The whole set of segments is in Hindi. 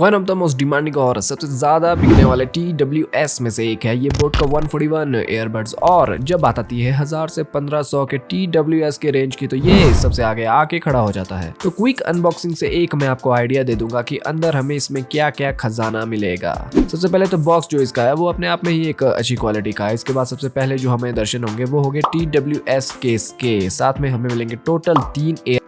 One of the most demanding और सबसे ज्यादा बिकने वाले TWS में से एक है ये बोट का 141 ईयरबड्स। और जब बात आती है 1000 से 1500 के TWS के रेंज की तो ये सबसे आगे आके खड़ा हो जाता है। तो क्विक अनबॉक्सिंग से एक मैं आपको आइडिया दे दूंगा कि अंदर हमें इसमें क्या क्या खजाना मिलेगा। सबसे पहले तो बॉक्स जो इसका है वो अपने आप में ही एक अच्छी क्वालिटी का है। इसके बाद सबसे पहले जो हमें दर्शन होंगे वो होंगे TWS केस के साथ में हमें मिलेंगे टोटल 3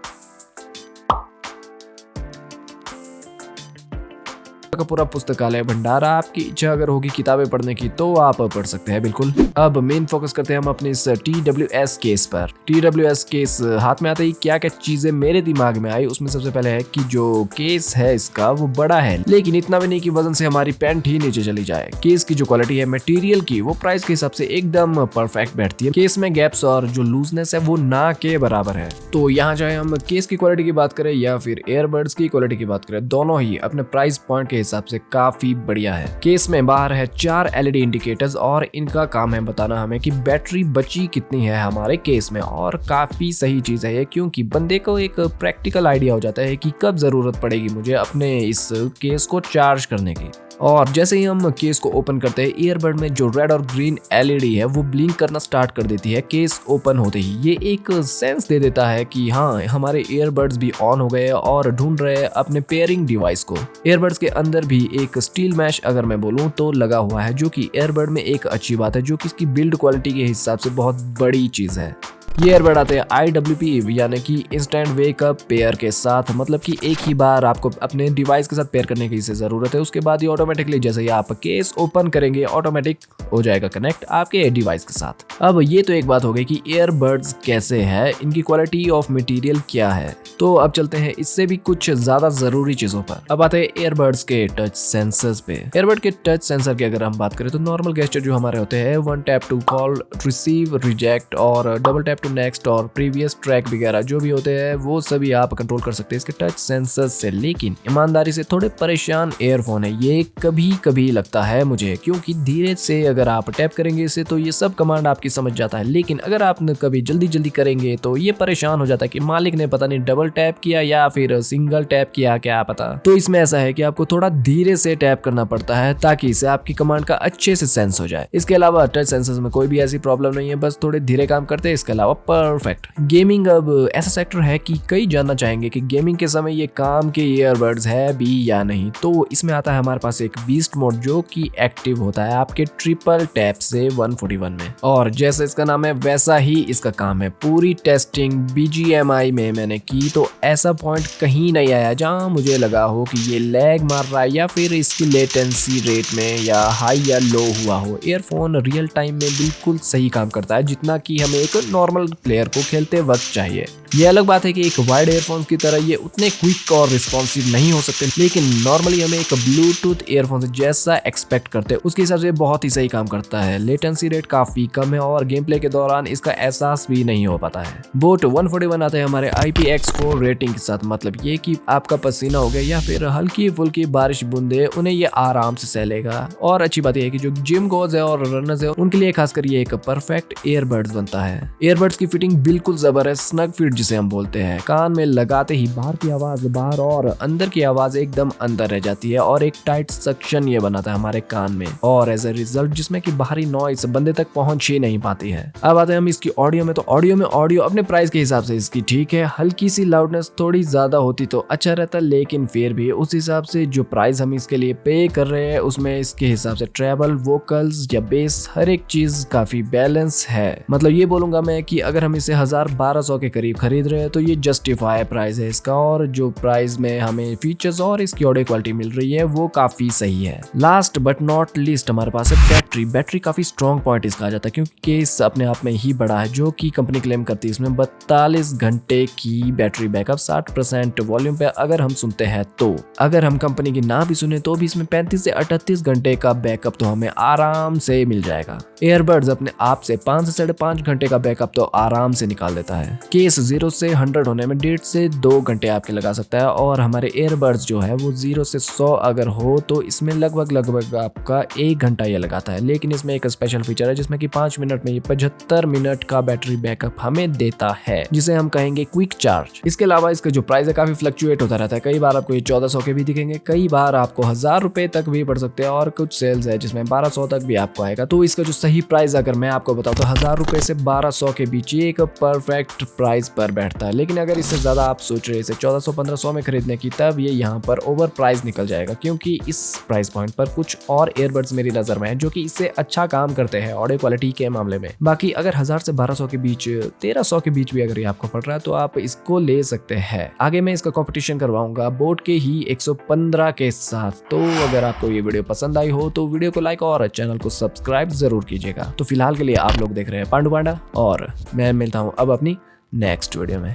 का पूरा पुस्तकालय भंडार। आपकी इच्छा अगर होगी किताबें पढ़ने की तो आप पढ़ सकते हैं बिल्कुल। अब मेन फोकस करते हैं हम अपने इस TWS केस पर। TWS केस हाथ में आते ही क्या क्या चीजें मेरे दिमाग में आई उसमें सबसे पहले है कि जो केस है इसका वो बड़ा है, लेकिन इतना भी नहीं कि वजन से हमारी पैंट ही नीचे चली जाए। केस की जो क्वालिटी है मटेरियल की वो प्राइस के हिसाब से एकदम परफेक्ट बैठती है। केस में गैप्स और जो लूजनेस है वो ना के बराबर है। तो यहाँ चाहे हम केस की क्वालिटी की बात करें या फिर एयरबड्स की क्वालिटी की बात करें, दोनों ही अपने प्राइस पॉइंट के हिसाब से काफी बढ़िया है। केस में बाहर है 4 LED इंडिकेटर्स और इनका काम है बताना हमें कि बैटरी बची कितनी है हमारे केस में। और काफी सही चीज है ये, क्योंकि बंदे को एक प्रैक्टिकल आइडिया हो जाता है कि कब जरूरत पड़ेगी मुझे अपने इस केस को चार्ज करने की। और जैसे ही हम केस को ओपन करते हैं ईयरबड में जो रेड और ग्रीन LED है वो ब्लिंक करना स्टार्ट कर देती है केस ओपन होते ही। ये एक सेंस दे देता है कि हाँ हमारे ईयरबड्स भी ऑन हो गए और ढूंढ रहे हैं अपने पेयरिंग डिवाइस को। ईयरबड्स के अंदर भी एक स्टील मैश अगर मैं बोलूं तो लगा हुआ है, जो कि ईयरबड में एक अच्छी बात है, जो कि इसकी बिल्ड क्वालिटी के हिसाब से बहुत बड़ी चीज है। ये ईयरबड आते हैं IWP यानी कि इंस्टेंट वेकअप पेयर के साथ। मतलब कि एक ही बार आपको अपने डिवाइस के साथ पेयर करने की इसे जरूरत है, उसके बाद ये ऑटोमेटिकली जैसे ही आप केस ओपन करेंगे ऑटोमेटिक हो जाएगा कनेक्ट आपके डिवाइस के साथ। अब ये तो एक बात हो गई कि ईयरबड्स कैसे है, इनकी क्वालिटी ऑफ मटेरियल क्या है। तो अब चलते हैं इससे भी कुछ ज्यादा जरूरी चीजों पर। अब आते हैं ईयरबड्स के टच सेंसर्स पे। ईयरबड के टच सेंसर की अगर हम बात करें तो नॉर्मल गेस्चर जो हमारे होते हैं 1 tap to call, receive, reject और डबल टैप टू नेक्स्ट और प्रीवियस ट्रैक वगैरह जो भी होते हैं वो सभी आप कंट्रोल कर सकते हैं इसके टच सेंसर्स से। लेकिन ईमानदारी से थोड़े परेशान ईयरफोन है ये कभी कभी लगता है मुझे, क्योंकि धीरे से अगर आप टैप करेंगे इसे तो ये सब कमांड आपकी समझ जाता है, लेकिन अगर आप कभी जल्दी जल्दी करेंगे तो ये परेशान हो जाता है कि मालिक ने पता नहीं डबल टैप किया या फिर सिंगल टैप किया, क्या पता। तो इसमें ऐसा है कि आपको थोड़ा धीरे से टैप करना पड़ता है ताकि इसे आपकी कमांड का अच्छे से सेंस हो जाए। इसके अलावा टच सेंसर्स में कोई भी ऐसी प्रॉब्लम नहीं है, बस थोड़े धीरे काम करते हैं। इसके अलावा परफेक्ट। गेमिंग अब ऐसा सेक्टर है कि कई जानना चाहेंगे कि गेमिंग के समय ये काम के ईयरबड्स है भी या नहीं। तो इसमें आता है हमारे पास एक बीस्ट मोड जो कि एक्टिव होता है आपके ट्रिपल टैप से 141 में। और जैसे इसका नाम है वैसा ही इसका काम है। पूरी टेस्टिंग BGMI में मैंने की तो ऐसा पॉइंट कहीं नहीं आया जहां मुझे लगा हो कि ये लैग मार रहा है या फिर इसकी लेटेंसी रेट में या हाई या लो हुआ हो। ईयरफोन रियल टाइम में बिल्कुल सही काम करता है जितना कि हमें एक नॉर्मल प्लेयर को खेलते वक्त चाहिए। ये अलग बात है कि एक वाइड ईयरफोन की तरह ये उतने क्विक और रिस्पॉन्सिव नहीं हो सकते, लेकिन नॉर्मली हमें एक ब्लूटूथ ईयरफोन से जैसा एक्सपेक्ट करते हैं उसके हिसाब से बहुत ही सही काम करता है। लेटेंसी रेट काफी कम है और गेम प्ले के दौरान इसका एहसास भी नहीं हो पाता है। बोट 141 आते हैं हमारे IPX4 रेटिंग के साथ। मतलब ये कि आपका पसीना हो गया या फिर हल्की फुल्की बारिश बूंदे उन्हें ये आराम से सह लेगा। और अच्छी बात यह है कि जो जिम गोज है और रनर्स है उनके लिए खासकर ये एक परफेक्ट ईयरबड्स बनता है। ईयरबड्स की फिटिंग बिल्कुल जबरदस्त, स्नग फिट जिसे हम बोलते हैं। कान में लगाते ही बाहर की आवाज बाहर और अंदर की आवाज एकदम अंदर रह जाती है और एक टाइट सक्शन ये बनाता है हमारे कान में, और एज ए रिजल्ट जिसमें कि बाहरी नॉइस बंदे तक पहुंच ही नहीं पाती है। अब आते हैं हम इसकी ऑडियो में। तो ऑडियो में ऑडियो अपने प्राइस के हिसाब से इसकी ठीक है। हल्की सी लाउडनेस थोड़ी ज्यादा होती तो अच्छा रहता, लेकिन फिर भी उस हिसाब से जो प्राइस हम इसके लिए पे कर रहे हैं उसमें इसके हिसाब से ट्रेबल, वोकल्स या बेस हर एक चीज काफी बैलेंस है। मतलब ये बोलूंगा मैं कि अगर हम इसे 1000-1200 के करीब खरीद रहे हैं तो ये जस्टिफाई प्राइस है इसका, और जो प्राइस में हमें फीचर्स और इसकी ऑडियो क्वालिटी मिल रही है वो काफी सही है। लास्ट बट नॉट लीस्ट हमारे पास है बैटरी। बैटरी काफी स्ट्रॉन्ग पॉइंट इसका आ जाता है क्योंकि केस अपने आप में ही बड़ा है, जो कि कंपनी क्लेम करती है इसमें 42 घंटे की बैटरी बैकअप 60% वॉल्यूम पे अगर हम सुनते हैं तो। अगर हम कंपनी की ना भी सुने तो भी इसमें 35 से 38 घंटे का बैकअप तो हमें आराम से मिल जाएगा। ईयरबड्स अपने आप से 5 से 5.5 घंटे का बैकअप तो आराम से निकाल देता है। केस 0 से 100 होने में 1.5 से 2 घंटे आपके लगा सकता है और हमारे ईयरबड्स जो है वो 0 से 100 अगर हो तो इसमें लगभग आपका 1 घंटा ये लगाता है। लेकिन इसमें एक स्पेशल फीचर है जिसमें कि 5 मिनट में ये 75 मिनट का बैटरी बैकअप हमें देता है, जिसे हम कहेंगे क्विक चार्ज। इसके अलावा इसका जो प्राइस है काफी फ्लक्चुएट होता रहता है। कई बार आपको ये 1400 के भी दिखेंगे, कई बार आपको 1000 रुपए तक भी पड़ सकते हैं और कुछ सेल्स है जिसमें 1200 तक भी आपको आएगा। तो इसका जो सही प्राइस अगर मैं आपको बताऊं तो 1000 रुपए से 1200 के बीच एक परफेक्ट प्राइस पर बैठता है। लेकिन अगर इससे ज्यादा आप सोच रहे इसे 1400-1500 में खरीदने की, तब ये यहाँ पर ओवर प्राइस निकल जाएगा, क्योंकि इस प्राइस पॉइंट पर कुछ और ईयरबड्स मेरी नजर में है जो कि इससे अच्छा काम करते हैं ऑडियो क्वालिटी के मामले में। बाकी अगर 1000 से 1200 के बीच, 1300 के बीच भी अगर ये आपको पड़ रहा है तो आप इसको ले सकते हैं। आगे मैं इसका कंपटीशन करवाऊंगा बोट के ही 115 के साथ। तो अगर आपको ये वीडियो पसंद आई हो तो वीडियो को लाइक और चैनल को सब्सक्राइब जरूर कीजिएगा। तो फिलहाल के लिए आप लोग देख रहे हैं पांडु पांडा और मैं मिलता हूं अब अपनी नेक्स्ट वीडियो में।